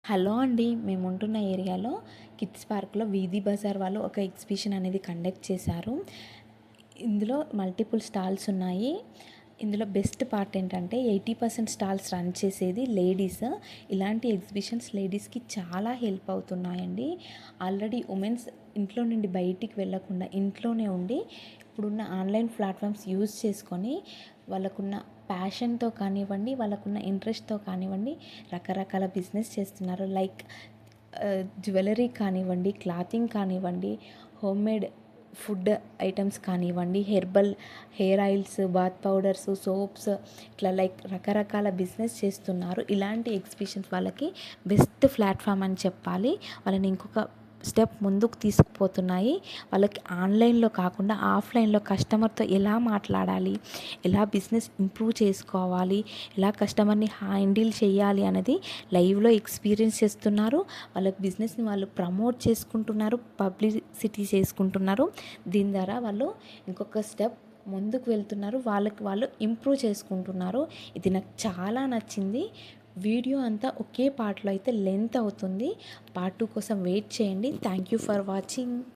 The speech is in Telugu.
హలో అండి. మేము ఉంటున్న ఏరియాలో కిడ్స్ పార్క్లో వీధి బజార్ వాళ్ళు ఒక ఎగ్జిబిషన్ అనేది కండక్ట్ చేశారు. ఇందులో మల్టిపుల్ స్టాల్స్ ఉన్నాయి. ఇందులో బెస్ట్ పార్ట్ ఏంటంటే 80% స్టాల్స్ రన్ చేసేది లేడీస్. ఇలాంటి ఎగ్జిబిషన్స్ లేడీస్కి చాలా హెల్ప్ అవుతున్నాయండి. ఆల్రెడీ ఉమెన్స్ ఇంట్లో నుండి బయటికి వెళ్ళకుండా ఇంట్లోనే ఉండి ఇప్పుడున్న ఆన్లైన్ ప్లాట్ఫామ్స్ యూజ్ చేసుకొని వాళ్ళకున్న ప్యాషన్తో కానివ్వండి, వాళ్ళకున్న ఇంట్రెస్ట్తో కానివ్వండి రకరకాల బిజినెస్ చేస్తున్నారు. లైక్ జ్యువెలరీ కానివ్వండి, క్లాతింగ్ కానివ్వండి, హోమ్మేడ్ ఫుడ్ ఐటమ్స్ కానివ్వండి, hair oils, bath powders, soaps, ఇట్లా లైక్ రకరకాల బిజినెస్ చేస్తున్నారు. ఇలాంటి ఎగ్జిబిషన్స్ వాళ్ళకి బెస్ట్ ప్లాట్ఫామ్ అని చెప్పాలి. వాళ్ళని ఇంకొక స్టెప్ ముందుకు తీసుకుపోతున్నాయి. వాళ్ళకి ఆన్లైన్లో కాకుండా ఆఫ్లైన్లో కస్టమర్తో ఎలా మాట్లాడాలి, ఎలా బిజినెస్ ఇంప్రూవ్ చేసుకోవాలి, ఎలా కస్టమర్ని హ్యాండిల్ చేయాలి అనేది లైవ్లో ఎక్స్పీరియన్స్ చేస్తున్నారు. వాళ్ళ బిజినెస్ని వాళ్ళు ప్రమోట్ చేసుకుంటున్నారు, పబ్లిసిటీ చేసుకుంటున్నారు. దీని ద్వారా వాళ్ళు ఇంకొక స్టెప్ ముందుకు వెళ్తున్నారు. వాళ్ళకి వాళ్ళు ఇంప్రూవ్ చేసుకుంటున్నారు. ఇది నాకు చాలా నచ్చింది. వీడియో అంతా ఒకే పార్ట్లో అయితే లెంత్ అవుతుంది. పార్ట్ 2 కోసం వెయిట్ చేయండి. Thank you for watching.